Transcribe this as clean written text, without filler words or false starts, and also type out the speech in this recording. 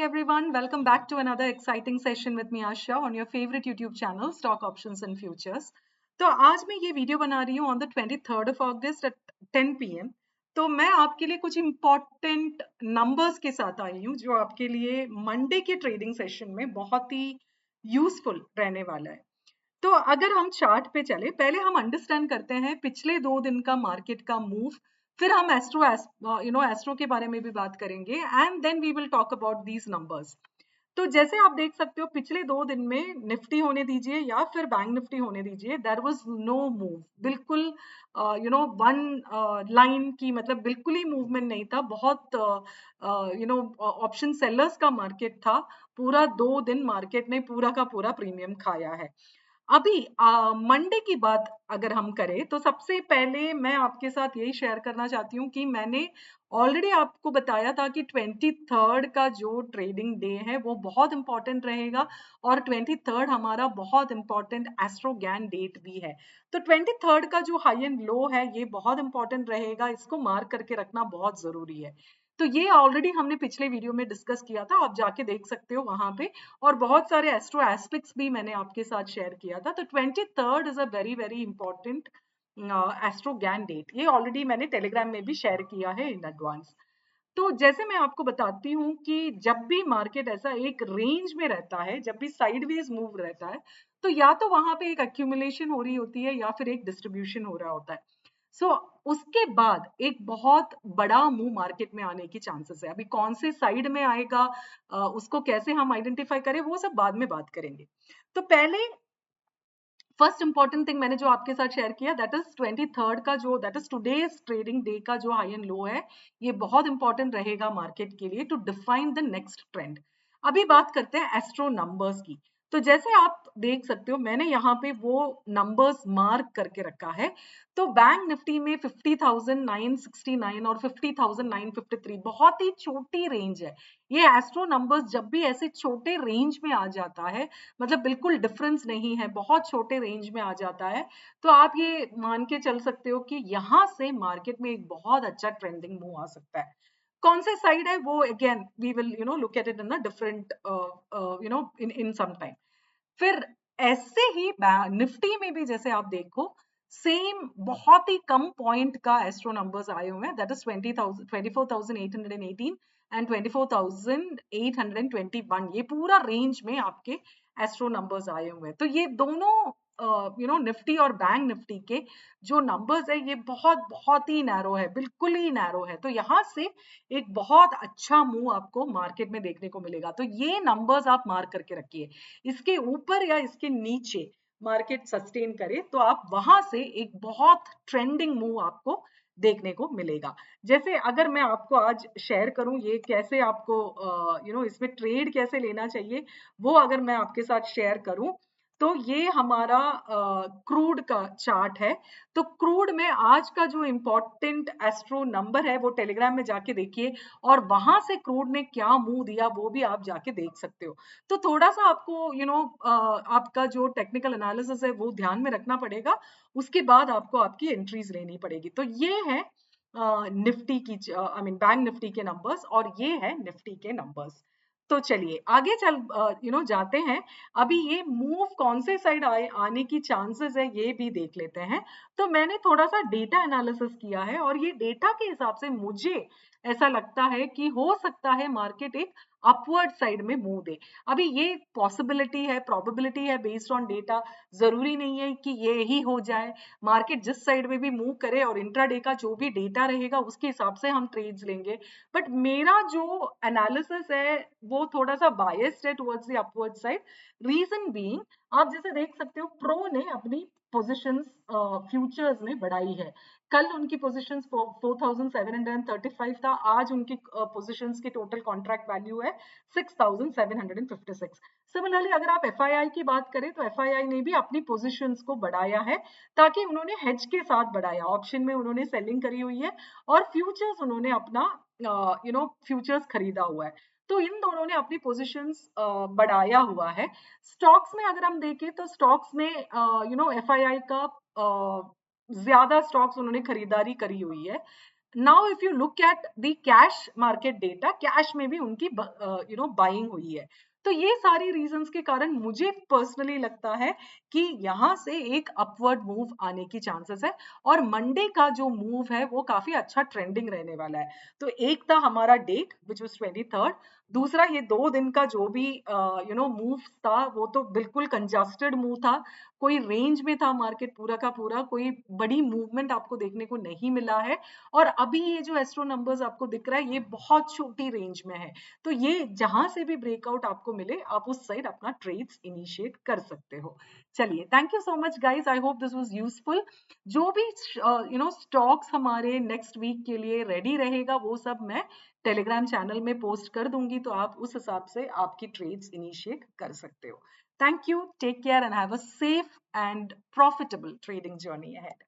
everyone, welcome back to another exciting session with me Asha on your favorite YouTube channel Stock Options and Futures. तो आज मैं ये video बना रही हूँ on the 23rd of August at 10 PM. तो मैं आपके लिए कुछ important numbers के साथ आई हूँ जो आपके लिए मंडे के ट्रेडिंग सेशन में बहुत ही यूजफुल रहने वाला है. तो अगर हम चार्ट पे चले, पहले हम अंडरस्टैंड करते हैं पिछले 2 दिन का मार्केट का मूव, फिर हम एस्ट्रो के बारे में भी बात करेंगे and then we will talk about these numbers. तो जैसे आप देख सकते हो पिछले 2 दिन में निफ्टी होने दीजिए या फिर बैंक निफ्टी होने दीजिए, देयर वाज नो मूव. बिल्कुल वन लाइन की मतलब बिल्कुल ही मूवमेंट नहीं था. बहुत ऑप्शन सेलर्स का मार्केट था. पूरा 2 दिन मार्केट ने पूरा का पूरा प्रीमियम खाया है. अभी मंडे की बात अगर हम करें तो सबसे पहले मैं आपके साथ यही शेयर करना चाहती हूँ कि मैंने ऑलरेडी आपको बताया था कि 23rd का जो ट्रेडिंग डे है वो बहुत इंपॉर्टेंट रहेगा और 23rd हमारा बहुत इंपॉर्टेंट एस्ट्रोगैन डेट भी है. तो 23rd का जो हाई एंड लो है ये बहुत इंपॉर्टेंट रहेगा, इसको मार्क करके रखना बहुत जरूरी है. तो ये ऑलरेडी हमने पिछले वीडियो में डिस्कस किया था, आप जाके देख सकते हो वहां पे. और बहुत सारे एस्ट्रो एस्पेक्ट्स भी मैंने आपके साथ शेयर किया था. तो 23rd is a very very important एस्ट्रोगैन डेट. ये ऑलरेडी मैंने टेलीग्राम में भी शेयर किया है इन एडवांस. तो जैसे मैं आपको बताती हूँ कि जब भी मार्केट ऐसा एक रेंज में रहता है, जब भी साइडवेज मूव रहता है, तो या तो वहां पे एक एक्यूमुलेशन हो रही होती है या फिर एक डिस्ट्रीब्यूशन हो रहा होता है. सो उसके बाद एक बहुत बड़ा मूव मार्केट में आने की चांसेस है. अभी कौन से साइड में आएगा, उसको कैसे हम आइडेंटिफाई करें वो सब बाद में बात करेंगे. तो पहले फर्स्ट इंपॉर्टेंट थिंग मैंने जो आपके साथ शेयर किया दैट इज 23rd का जो that is today's trading day का जो हाई एंड लो है, ये बहुत इंपॉर्टेंट रहेगा मार्केट के लिए to define the next trend. अभी बात करते हैं एस्ट्रो नंबर्स की. तो जैसे आप देख सकते हो मैंने यहाँ पे वो नंबर्स मार्क करके रखा है. तो बैंक निफ्टी में 50,969 और 50,953 बहुत ही छोटी रेंज है. ये एस्ट्रो नंबर्स जब भी ऐसे छोटे रेंज में आ जाता है, मतलब बिल्कुल डिफरेंस नहीं है, बहुत छोटे रेंज में आ जाता है, तो आप ये मान के चल सकते हो कि यहाँ से मार्केट में एक बहुत अच्छा ट्रेंडिंग मूव आ सकता है. कौन से साइड है वो again we will look at it in a different in some time. फिर ऐसे ही निफ्टी में भी जैसे आप देखो सेम बहुत ही कम पॉइंट का एस्ट्रो नंबर्स आए हुए हैं. That is 24,818 and 24,821. ये पूरा रेंज में आपके एस्ट्रो नंबर्स आए हुए हैं. तो ये दोनों निफ्टी और बैंक निफ्टी के जो नंबर्स है ये बहुत बहुत ही नैरो है, बिल्कुल ही नैरो है. तो यहाँ से एक बहुत अच्छा मूव आपको मार्केट में देखने को मिलेगा. तो ये नंबर्स आप मार्क करके रखिए. इसके ऊपर या इसके नीचे मार्केट सस्टेन करे तो आप वहां से एक बहुत ट्रेंडिंग मूव आपको देखने को मिलेगा. जैसे अगर मैं आपको आज शेयर करूं ये कैसे आपको इसमें ट्रेड कैसे लेना चाहिए, वो अगर मैं आपके साथ शेयर करूं तो ये हमारा क्रूड का चार्ट है. तो क्रूड में आज का जो इंपॉर्टेंट एस्ट्रो नंबर है वो टेलीग्राम में जाके देखिए और वहां से क्रूड ने क्या मूव दिया वो भी आप जाके देख सकते हो. तो थोड़ा सा आपको आपका जो टेक्निकल एनालिसिस है वो ध्यान में रखना पड़ेगा. उसके बाद आपको आपकी एंट्रीज लेनी पड़ेगी. तो ये है निफ्टी की आई मीन बैंक निफ्टी के नंबर्स और ये है निफ्टी के नंबर्स. तो चलिए आगे चल जाते हैं. अभी ये मूव कौन से साइड आने की चांसेस है ये भी देख लेते हैं. तो मैंने थोड़ा सा डेटा एनालिसिस किया है और ये डेटा के हिसाब से मुझे ऐसा लगता है कि हो सकता है मार्केट एक अपवर्ड साइड में मूव दे. अभी ये पॉसिबिलिटी है, प्रोबेबिलिटी है बेस्ड ऑन डेटा. जरूरी नहीं है कि ये ही हो जाए. मार्केट जिस साइड में भी मूव करे और इंट्राडे का जो भी डेटा रहेगा उसके हिसाब से हम ट्रेड्स लेंगे. बट मेरा जो एनालिसिस है वो थोड़ा सा बायस्ड है towards the upward side. Reason being आप जैसे देख सकते हो प्रो ने अपनी पोजीशंस फ्यूचर्स में बढ़ाई है. कल उनकी पोजीशंस 4735 था, आज उनकी पोजीशंस की टोटल कॉन्ट्रैक्ट वैल्यू है 6756. सिमिलरली अगर आप एफआईआई की बात करें तो एफआईआई ने भी अपनी पोजीशंस को बढ़ाया है ताकि उन्होंने हेज के साथ बढ़ाया. ऑप्शन में उन्होंने सेलिंग करी हुई है और फ्यूचर्स उन्होंने अपना फ्यूचर्स खरीदा हुआ है. तो इन दोनों ने अपनी पोजीशंस बढ़ाया हुआ है. स्टॉक्स में अगर हम देखें तो स्टॉक्स में एफआईआई का ज्यादा स्टॉक्स उन्होंने खरीदारी करी हुई है. Now if you look at the cash market data, cash में भी उनकी बाइंग हुई है। तो ये सारी रीजंस के कारण मुझे पर्सनली लगता है कि यहाँ से एक अपवर्ड मूव आने की चांसेस है, और मंडे का जो मूव है वो काफी अच्छा ट्रेंडिंग रहने वाला है। तो एक था हमारा डेट विच वाज 23rd, दूसरा ये 2 दिन का जो भी मूव था वो तो बिल्कुल कंजस्टेड मूव था, कोई रेंज में था मार्केट पूरा का पूरा, कोई बड़ी मूवमेंट आपको देखने को नहीं मिला है। और अभी ये जो एस्ट्रो नंबर्स आपको दिख रहा है ये बहुत छोटी रेंज में है। तो ये जहां से भी ब्रेकआउट आपको मिले आप उस साइड अपना ट्रेड्स इनिशिएट कर सकते हो। चलिए, thank you so much guys, I hope this was useful. जो भी स्टॉक्स हमारे नेक्स्ट वीक के लिए रेडी रहेगा वो सब मैं टेलीग्राम चैनल में पोस्ट कर दूंगी, तो आप उस हिसाब से आपकी ट्रेड्स इनिशिएट कर सकते हो। Thank you, take care, and have a safe and profitable trading journey ahead.